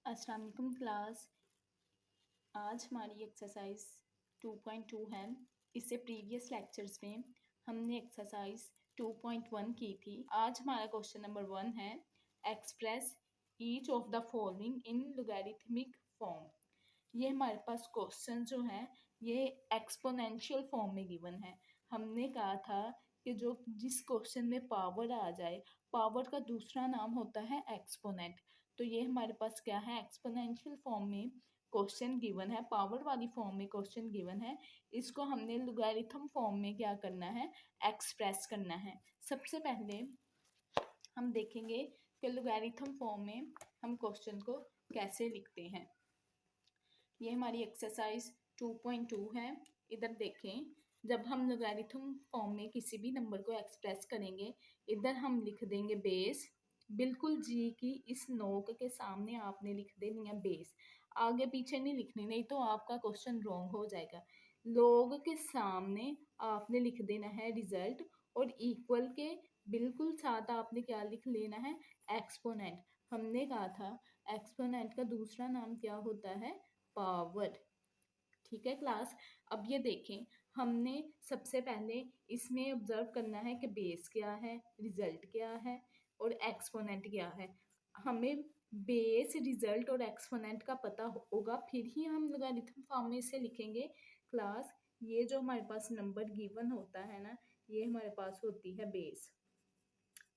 अस्सलाम वालेकुम क्लास। आज हमारी एक्सरसाइज 2.2 है। इससे प्रीवियस लेक्चर्स में हमने एक्सरसाइज 2.1 की थी। आज हमारा क्वेश्चन नंबर 1 है, express each of the following in logarithmic form. ये हमारे पास क्वेश्चन जो है ये एक्सपोनेंशियल फॉर्म में गिवन है। हमने कहा था कि जो जिस क्वेश्चन में पावर आ जाए, पावर का दूसरा नाम होता है एक्सपोनेंट। तो ये हमारे पास क्या है, एक्सपोनेंशियल फॉर्म में क्वेश्चन गिवन है, पावर वाली फॉर्म में क्वेश्चन गिवन है। इसको हमने लोगैरिथम फॉर्म में क्या करना है, एक्सप्रेस करना है। सबसे पहले हम देखेंगे कि लोगैरिथम फॉर्म में हम क्वेश्चन को कैसे लिखते हैं। ये हमारी एक्सरसाइज 2.2 है। इधर देखें, जब हम लोगैरिथम फॉर्म में किसी भी नंबर को एक्सप्रेस करेंगे, इधर हम लिख देंगे बेस। बिल्कुल जी की इस नोक के सामने आपने लिख देनी है बेस, आगे पीछे नहीं लिखनी, नहीं तो आपका क्वेश्चन रॉन्ग हो जाएगा। लोग के सामने आपने लिख देना है रिजल्ट, और इक्वल के बिल्कुल साथ आपने क्या लिख लेना है, एक्सपोनेंट। हमने कहा था एक्सपोनेंट का दूसरा नाम क्या होता है, पावर। ठीक है क्लास। अब ये देखें, हमने सबसे पहले इसमें ऑब्जर्व करना है कि बेस क्या है, रिजल्ट क्या है और एक्सपोनेंट क्या है। हमें बेस, रिजल्ट और एक्सपोनेंट का पता होगा, फिर ही हम लोगरिथम फॉर्म में इसे लिखेंगे। क्लास, ये जो हमारे पास नंबर गिवन होता है ना, ये हमारे पास होती है बेस।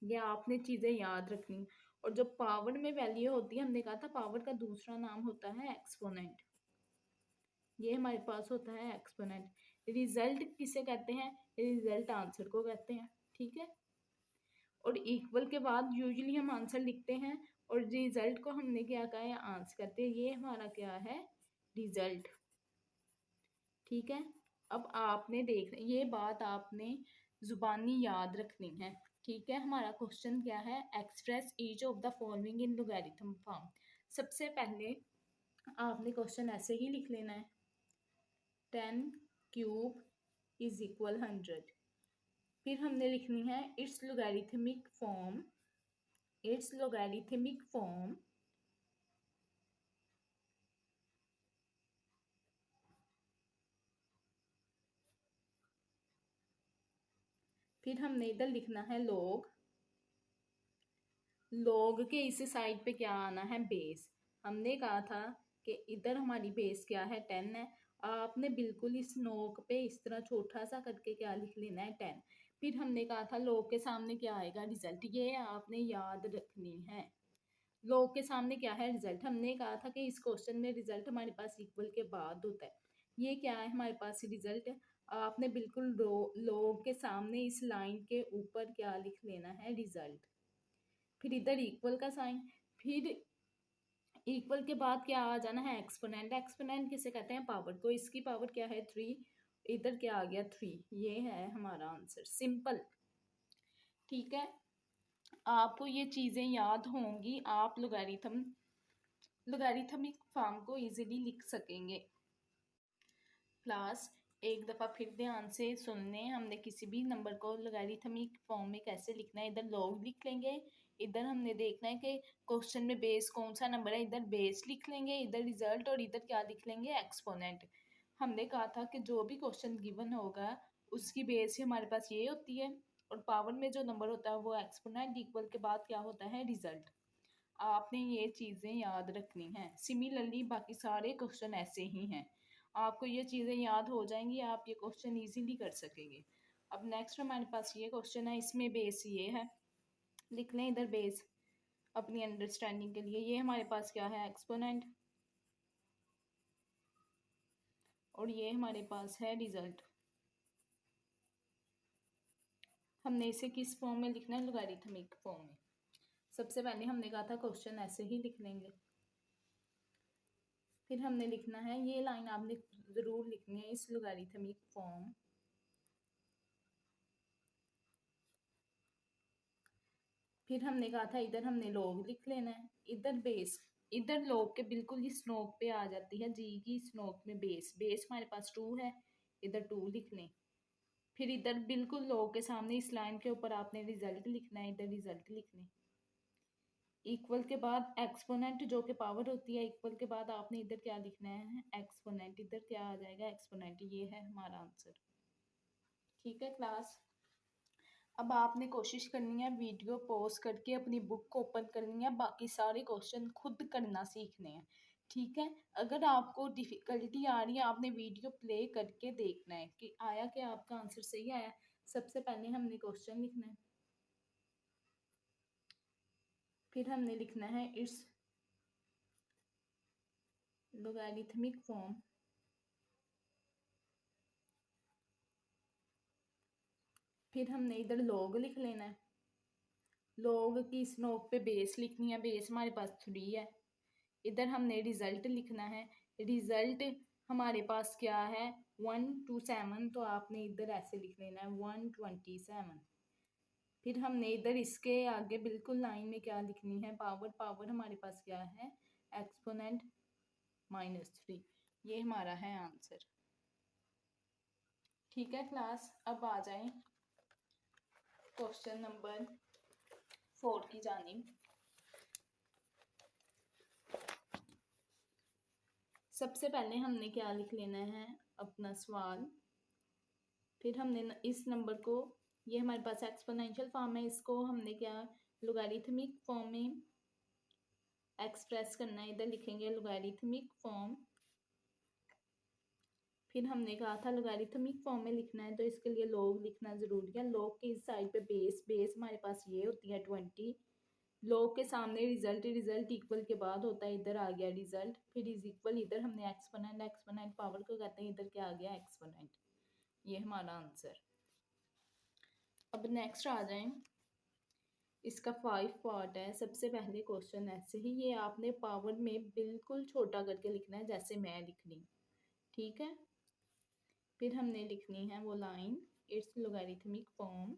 ये आपने चीज़ें याद रखनी। और जो पावर में वैल्यू होती है, हमने कहा था पावर का दूसरा नाम होता है एक्सपोनेंट। ये हमारे पास होता है एक्सपोनेंट। रिजल्ट किसे कहते हैं, रिजल्ट आंसर को कहते हैं। ठीक है। और इक्वल के बाद यूजुअली हम आंसर लिखते हैं, और रिजल्ट को हमने क्या कहा है, आंसर करते हैं। ये हमारा क्या है, रिजल्ट। ठीक है। अब आपने ये बात आपने जुबानी याद रखनी है। ठीक है। हमारा क्वेश्चन क्या है, express each of the following in logarithm form. सबसे पहले आपने क्वेश्चन ऐसे ही लिख लेना है, 10 क्यूब इज इक्वल 100। फिर हमने लिखनी है it's logarithmic form, it's logarithmic form फिर हमने इधर लिखना है लॉग। लॉग के इस साइड पे क्या आना है, बेस। हमने कहा था कि इधर हमारी बेस क्या है, 10 है। आपने बिल्कुल इस नोक पे इस तरह छोटा सा करके क्या लिख लेना है, 10। फिर हमने कहा था लॉग के सामने क्या आएगा, रिजल्ट। ये आपने याद रखनी है। लॉग के सामने क्या है, रिजल्ट। हमने कहा था कि इस क्वेश्चन में रिजल्ट हमारे पास इक्वल के बाद होता है। ये क्या है, हमारे पास रिजल्ट। आपने बिल्कुल लॉग के सामने इस लाइन के ऊपर क्या लिख लेना है, रिजल्ट। फिर इधर इक्वल का साइन, फिर इक्वल के बाद क्या आ जाना है, एक्सपोनेंट। एक्सपोनेंट किसे कहते हैं, पावर को। इसकी पावर क्या है, 3। इधर क्या आ गया, 3। ये है हमारा आंसर, सिंपल। ठीक है। आपको ये चीज़ें याद होंगी, आप लोगैरिथमिक फॉर्म को इजीली लिख सकेंगे। क्लास, एक दफ़ा फिर ध्यान से सुन लें, हमने किसी भी नंबर को लोगैरिथमिक फॉर्म में कैसे लिखना है। इधर लॉग लिख लेंगे, इधर हमने देखना है कि क्वेश्चन में बेस कौन सा नंबर है, इधर बेस लिख लेंगे, इधर रिजल्ट, और इधर क्या लिख लेंगे, एक्सपोनेंट। हमने कहा था कि जो भी क्वेश्चन गिवन होगा उसकी बेस ही हमारे पास ये होती है, और पावर में जो नंबर होता है वो एक्सपोनेंट, इक्वल के बाद क्या होता है, रिजल्ट। आपने ये चीज़ें याद रखनी हैं। सिमिलरली बाकी सारे क्वेश्चन ऐसे ही हैं। आपको ये चीज़ें याद हो जाएंगी, आप ये क्वेश्चन इजीली कर सकेंगे। अब नेक्स्ट हमारे पास ये क्वेश्चन है, इसमें बेस ये है, लिख लें इधर बेस अपनी अंडरस्टैंडिंग के लिए। ये हमारे पास क्या है, एक्सपोनेंट, और ये हमारे पास है रिजल्ट। हमने इसे किस फॉर्म में लिखना है, लोगैरिथमिक फॉर्म में। सबसे पहले हमने कहा था क्वेश्चन ऐसे ही लिख लेंगे। फिर हमने लिखना है, ये लाइन आपने ज़रूर लिखनी है, इस लोगैरिथमिक फॉर्म। फिर हमने कहा था इधर हमने लॉग लिख लेना है, इधर बेस। इधर लॉग के बिल्कुल इस नोक पे आ जाती है, जी की इस नोक में बेस। बेस हमारे पास 2 है, इधर 2 लिख लें। फिर इधर बिल्कुल लॉग के सामने इस लाइन के ऊपर आपने रिजल्ट लिखना है, इधर रिजल्ट लिख लें। इक्वल के बाद एक्सपोनेंट जो कि पावर होती है, इक्वल के बाद आपने इधर क्या लिखना है, एक्सपोनेंट। इधर क्या आ जाएगा, एक्सपोनेंट। ये है हमारा आंसर। ठीक है क्लास, अब आपने कोशिश करनी है वीडियो पॉज करके अपनी बुक को ओपन करनी है, बाकी सारे क्वेश्चन खुद करना सीखने हैं। ठीक है, अगर आपको डिफ़िकल्टी आ रही है आपने वीडियो प्ले करके देखना है कि आया कि आपका आंसर सही आया। सबसे पहले हमने क्वेश्चन लिखना है, फिर हमने लिखना है इट्स लोगैरिथमिक फॉर्म, फिर हमने इधर लॉग लिख लेना है। लॉग की इस नोक पे बेस लिखनी है, बेस हमारे पास 3 है। इधर हमने रिजल्ट लिखना है, रिजल्ट हमारे पास क्या है 127, तो आपने इधर ऐसे लिख लेना है 127। फिर हमने इधर इसके आगे बिल्कुल लाइन में क्या लिखनी है, पावर। पावर हमारे पास क्या है, एक्सपोनेंट -3। ये हमारा है आंसर। ठीक है क्लास, अब आ जाएं क्वेश्चन नंबर 4 की जानिब। सबसे पहले हमने क्या लिख लेना है, अपना सवाल। फिर हमने इस नंबर को, ये हमारे पास एक्सपोनेंशियल फॉर्म है, इसको हमने क्या लोगैरिथमिक फॉर्म में एक्सप्रेस करना है। इधर लिखेंगे लोगैरिथमिक फॉर्म। फिर हमने कहा था लोगैरिथमिक फॉर्म में लिखना है, तो इसके लिए लॉग लिखना ज़रूरी है। लॉग के इस साइड पे बेस, बेस हमारे पास ये होती है 20। लॉग के सामने रिजल्ट, रिजल्ट इक्वल के बाद होता है, इधर आ गया रिजल्ट। फिर इज इक्वल, इधर हमने एक्सपोनेंट, एक्सपोनेंट पावर को कहते हैं, इधर क्या आ गया एक्सपोनेंट। ये हमारा आंसर। अब नेक्स्ट आ जाएं, इसका 5 पार्ट है। सबसे पहले क्वेश्चन ऐसे ही, ये आपने पावर में बिल्कुल छोटा करके लिखना है जैसे मैं लिख रही हूँ। ठीक है, फिर हमने लिखनी है वो line, it's logarithmic form,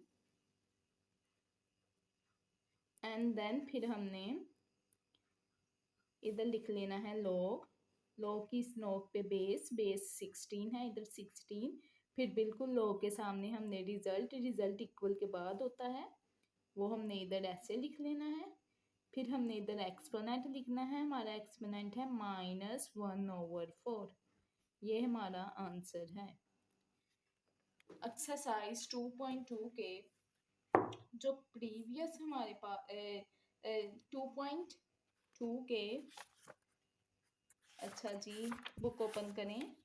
and then फिर हमने इधर लिख लेना है लॉग। लॉग की इस नोक पे बेस, बेस 16 है, इधर 16। फिर बिल्कुल लॉग के सामने हमने रिजल्ट, रिजल्ट इक्वल के बाद होता है, वो हमने इधर ऐसे लिख लेना है। फिर हमने इधर एक्सपोनेंट लिखना है, हमारा एक्सपोनेंट है -1/4। ये हमारा आंसर है। एक्सरसाइज 2.2 के जो प्रीवियस हमारे पास 2.2 के, अच्छा जी, बुक ओपन करें।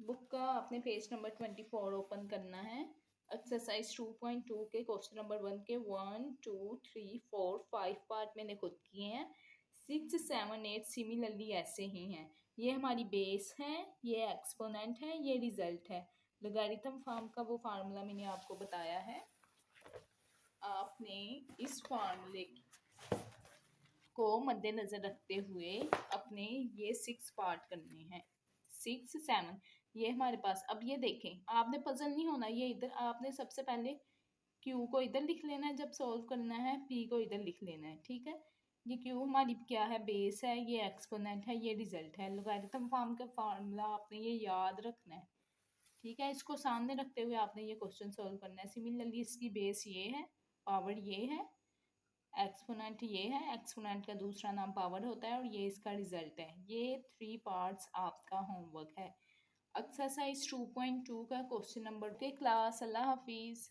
बुक का आपने पेज नंबर 24 ओपन करना है। एक्सरसाइज 2.2 के क्वेश्चन नंबर 1 के 1 2 3 4 5 पार्ट मैंने खुद किए हैं। 6 7 8 सिमिलरली ऐसे ही हैं। ये हमारी बेस है, ये एक्सपोनेंट है, ये रिजल्ट है। लोगैरिथम फॉर्म का वो फार्मूला मैंने आपको बताया है। आपने इस फार्मूले को मद्देनजर रखते हुए अपने ये 6 पार्ट करने हैं, 6 7। ये हमारे पास, अब ये देखें, आपने पजल नहीं होना। ये इधर आपने सबसे पहले क्यू को इधर लिख लेना है, जब सॉल्व करना है पी को इधर लिख लेना है। ठीक है, ये क्यू हमारी क्या है, बेस है, ये एक्सपोनेंट है, ये रिजल्ट है। लोगैरिथम फॉर्म का फार्मूला आपने ये याद रखना है। ठीक है, इसको सामने रखते हुए आपने ये क्वेश्चन सॉल्व करना है। सिमिलरली इसकी बेस ये है, पावर ये है, एक्सपोनेंट ये है, एक्सपोनेंट का दूसरा नाम पावर होता है, और ये इसका रिजल्ट है। ये 3 पार्ट्स आपका होमवर्क है एक्सरसाइज 2.2 का क्वेश्चन नंबर के। क्लास, अल्लाह हाफिज़।